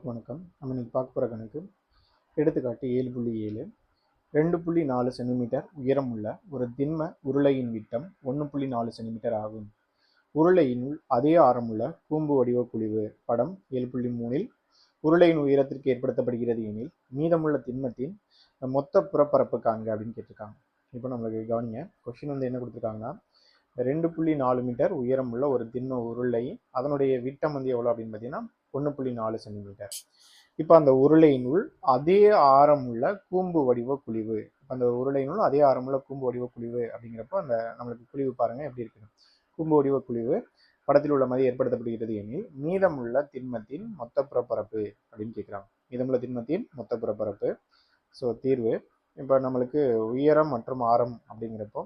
அனைவருக்கும் வணக்கம். நம்ம இன்னைக்கு பார்க்க போகிற கணக்கு எடுத்துக்காட்டு 7.7 2.4 சென்டிமீட்டர் உயரம் உள்ள ஒரு திண்ம உருளையின் விட்டம் 1.4 சென்டிமீட்டர் ஆகும். உருளையினுள் அதே ஆரமுள்ள கூம்பு வடிவ குழிவு படம் 7.3 உருளையின் உயரத்திற்கு ஏற்படுத்தப்படுகிறது எனில் மீதமுள்ள திண்மத்தின் மொத்த புறப்பரப்பு காண்க அப்படின்னு கேட்டிருக்காங்க. இப்போ நம்மளுக்கு கவனிங்க, கொஸ்டின் வந்து என்ன கொடுத்துருக்காங்கன்னா 2.4 மீட்டர் உயரம் உள்ள ஒரு திண்ம உருளை, அதனுடைய விட்டம் வந்து எவ்வளோ அப்படின்னு பார்த்தீங்கன்னா 1.4 சென்டிமீட்டர். இப்போ அந்த உருளையினுள் அதே ஆரமுள்ள கூம்பு வடிவ குழிவு, அந்த உருளையினுள் அதே ஆரமுள்ள கூம்பு வடிவ குழிவு அப்படிங்கிறப்போ அந்த நம்மளுக்கு குழிவு பாருங்க எப்படி இருக்குது. கூம்பு வடிவ குழிவு படத்தில் உள்ள மாதிரி ஏற்படுத்தப்படுகிறது எனில் மீதமுள்ள திண்மத்தின் மொத்த புறப்பரப்பு அப்படின்னு கேட்குறாங்க. மீதமுள்ள திண்மத்தின் மொத்த புறப்பரப்பு. ஸோ தீர்வு இப்போ நம்மளுக்கு உயரம் மற்றும் ஆரம் அப்படிங்கிறப்போ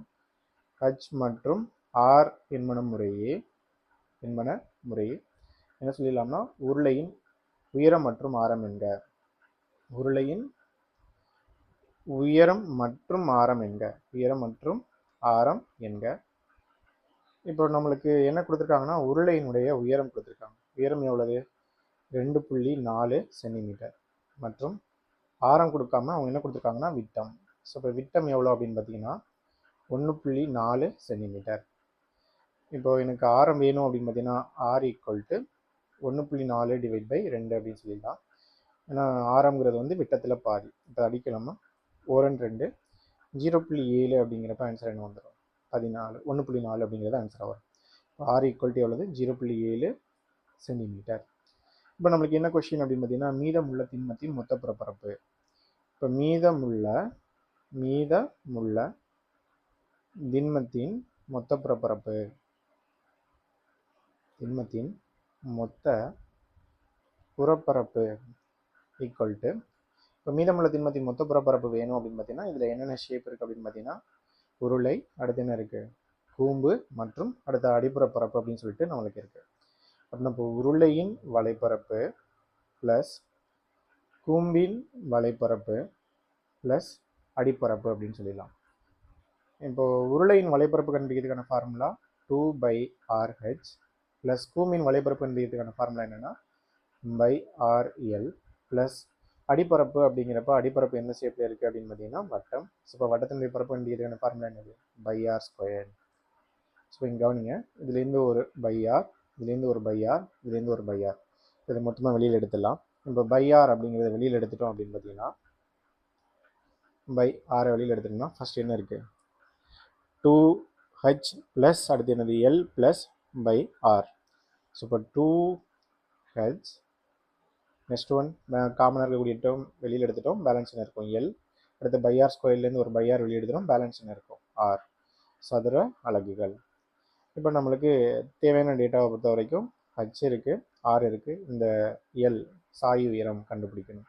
ஹச் மற்றும் ஆர் என்பன முறையே என்ன சொல்லிடலாம்னா உருளையின் உயரம் மற்றும் ஆரம் என்க. உருளையின் உயரம் மற்றும் ஆரம் என்க. உயரம் மற்றும் ஆரம் என்க. இப்போ நம்மளுக்கு என்ன கொடுத்துருக்காங்கன்னா உருளையினுடைய உயரம் கொடுத்துருக்காங்க. உயரம் எவ்வளவு? 2.4 சென்டிமீட்டர் மற்றும் ஆரம் கொடுக்காம அவங்க என்ன கொடுத்துருக்காங்கன்னா விட்டம். ஸோ இப்போ விட்டம் எவ்வளோ அப்படின்னு பார்த்தீங்கன்னா 1.4 சென்டிமீட்டர். இப்போ எனக்கு ஆரம் வேணும் அப்படின்னு பார்த்தீங்கன்னா R equal to 1.4 divide by 2 அப்படின்னு சொல்லிடலாம். ஏன்னா ஆரம்ங்கிறது வந்து விட்டத்தில் பாதி. இப்போ அடிக்கலாமா 1 2 0.7 அப்படிங்கிறப்ப ஆன்சர் என்ன வந்துடும் 14 1.4 அப்படிங்கிறது ஆன்சராக வரும். ஆர் ஈக்குவல் டு எவ்வளவு 0.7 சென்டிமீட்டர். இப்போ நம்மளுக்கு என்ன கொஸ்டின் அப்படின்னு பார்த்தீங்கன்னா மீதமுள்ள திண்மத்தின் மொத்த புறப்பரப்பு. இப்போ மீதமுள்ள திண்மத்தின் மொத்த புறப்பரப்பு, திண்மத்தின் மொத்த புறப்பரப்பு ஈக்குவல் டு இப்போ மீதமுள்ள திண்மத்தின் மொத்த புறப்பரப்பு வேணும் அப்படின்னு பார்த்தீங்கன்னா இதில் என்னென்ன ஷேப் இருக்குது அப்படின்னு பார்த்தீங்கன்னா உருளை, அடுத்து என்ன இருக்குது கூம்பு மற்றும் அடுத்த அடிப்புற பரப்பு அப்படின்னு சொல்லிட்டு நம்மளுக்கு இருக்குது. அப்படின்னா இப்போ உருளையின் வலைப்பரப்பு ப்ளஸ் கூம்பின் வலைப்பரப்பு ப்ளஸ் அடிப்பரப்பு அப்படின்னு சொல்லிடலாம். இப்போ உருளையின் வலைப்பரப்பு கண்டுபிடிக்கிறதுக்கான ஃபார்முலா 2/RH ப்ளஸ் கூம்பின் வலைப்பரப்பு கண்டுபிடிக்கிறதுக்கான ஃபார்முலா என்னென்னா by/RL ப்ளஸ் அடிப்பரப்பு அப்படிங்கிறப்ப அடிப்பரப்பு எந்த ஷேப்பில் இருக்குது அப்படின்னு பார்த்தீங்கன்னா வட்டம். ஸோ இப்போ வட்டத்தினுடைய பரப்பு கண்டுபிடிக்கிறதுக்கான ஃபார்முலா என்னது by/R². ஸோ இங்கே கவனிங்க, இதுலேருந்து ஒரு by/R, இதுலேருந்து ஒரு by/R, இதுலேருந்து ஒரு by/R, இதை மொத்தமாக வெளியில் எடுத்துடலாம். இப்போ by/R அப்படிங்கிறத வெளியில் எடுத்துட்டோம் அப்படின்னு பார்த்தீங்கன்னா by/R வெளியில் எடுத்துட்டோம்னா ஃபர்ஸ்ட் என்ன இருக்குது 2H ப்ளஸ் அடுத்து என்னது L ப்ளஸ் by/R. ஸோ இப்போ 2H நெக்ஸ்ட் ஒன் காமனாக இருக்கக்கூடிய டேர்ம் வெளியில் எடுத்துட்டோம், பேலன்ஸ் என்ன இருக்கும் L. அடுத்து by/R²லேருந்து ஒரு by/R வெளியே எடுத்துட்டோம், பேலன்ஸ் என்ன இருக்கும் R. சதுர அலகுகள். இப்போ நம்மளுக்கு தேவையான டேட்டாவை பொறுத்த வரைக்கும் H இருக்குது, R இருக்குது, இந்த L சாய் உயரம் கண்டுபிடிக்கணும்.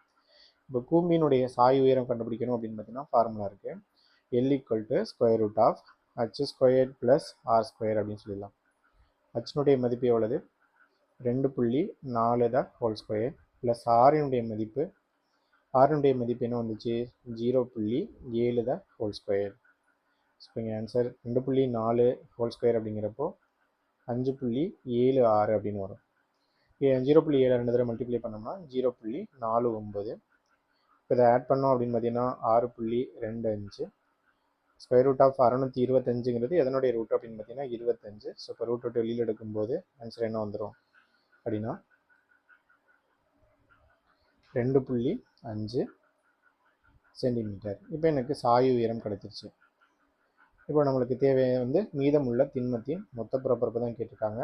இப்போ கூம்பினுடைய சாய் உயரம் கண்டுபிடிக்கணும் அப்படின்னு பார்த்தீங்கன்னா ஃபார்முலா இருக்குது L equal to √H² plus R² அப்படின்னு சொல்லிடலாம். ஹச்னுடைய மதிப்பு எவ்வளவு 2.4 த ஹோல் ஸ்கொயர் ப்ளஸ் ஆரினுடைய மதிப்பு என்ன வந்துச்சு 0.7 த ஹோல் ஸ்கொயர். இப்போ இங்கே ஆன்சர் 2.4 ஹோல் ஸ்கொயர் அப்படிங்கிறப்போ 5.76 அப்படின்னு வரும். 0.7 2 தடவை மல்டிப்ளை பண்ணோம்னா 0.49. இப்போ இதை ஆட் பண்ணோம் அப்படின்னு பார்த்தீங்கன்னா 6.25. ஸ்கொயர் ரூட் ஆஃப் 625ங்கிறது எதனுடைய ரூட் அப்படின்னு பார்த்தீங்கன்னா 25. ஸோ இப்போ ரூட் விட்டு வெளியில் எடுக்கும்போது ஆன்சர் என்ன வந்துடும் அப்படின்னா 2.5 சென்டிமீட்டர். இப்போ எனக்கு சாய் உயரம் கிடைச்சிருச்சு. இப்போ நம்மளுக்கு தேவை வந்து மீதமுள்ள திண்மத்தின் மொத்த புறப்பரப்பு தான் கேட்டிருக்காங்க.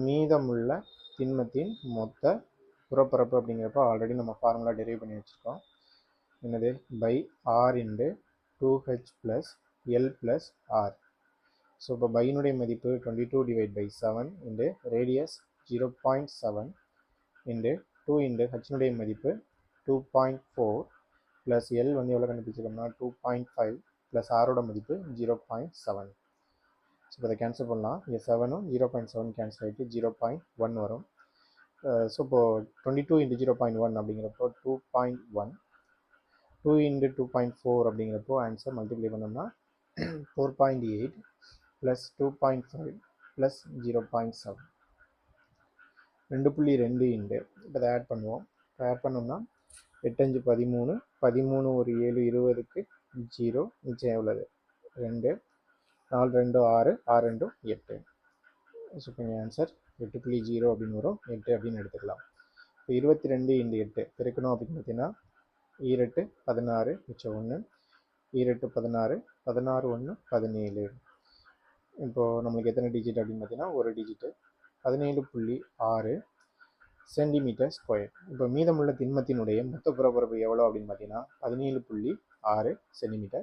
மீதமுள்ள திண்மத்தின் மொத்த புறப்பரப்பு அப்படிங்கிறப்ப ஆல்ரெடி நம்ம ஃபார்முலா டெரைவ் பண்ணி வச்சுருக்கோம். என்னது by/R × 2H plus L plus R. So இப்போ பையினுடைய மதிப்பு 22/7 இன்டு ரேடியஸ் 0.7 இன்டு 2 இன்டு ஹச்னுடைய மதிப்பு 2.4 ப்ளஸ் எல் வந்து எவ்வளோ கண்டுபிடிச்சிருக்கோம்னா 2.5 ப்ளஸ் ஆரோட மதிப்பு 0.7. ஸோ இப்போ இதை கேன்சல் பண்ணலாம். இங்கே 7ம் 0.7 கேன்சல் ஆகிட்டு 0.1 வரும். ஸோ இப்போது 22 இன்ட்டு 0.1 அப்படிங்கிறப்போ 2.1, 2 இன்ட்டு 2.4 அப்படிங்கிறப்போ ஆன்சர் மல்டிப்ளை பண்ணோம்னா 4.8 ப்ளஸ் 2.5 ப்ளஸ் 0.7. 2.2 இன்ட்டு இப்போ அதை ஆட் பண்ணுவோம். இப்போ ஆட் பண்ணோம்னா 8 5 13, 13 ஒரு 7 20க்கு 0, மிச்சம் எவ்வளவு 2, 4 2 6, 6 2 8. ஸோ இப்போ ஆன்சர் 8.0 அப்படின்னு வரும், 8 அப்படின்னு எடுத்துக்கலாம். இப்போ 22 இன்ட்டு 8 பெருக்கணும் அப்படின்னு பார்த்தீங்கன்னா 8 16, மிச்சம் 1, 8 16, 16 1 17. இப்போது நம்மளுக்கு எத்தனை டிஜிட் அப்படின்னு பார்த்தீங்கன்னா ஒரு டிஜிட்டு 17.6 சென்டிமீட்டர் ஸ்கொயர். இப்போ மீதமுள்ள திண்மத்தினுடைய மொத்த புறப்பரப்பு எவ்வளோ அப்படின்னு பார்த்தீங்கன்னா 17.6 சென்டிமீட்டர்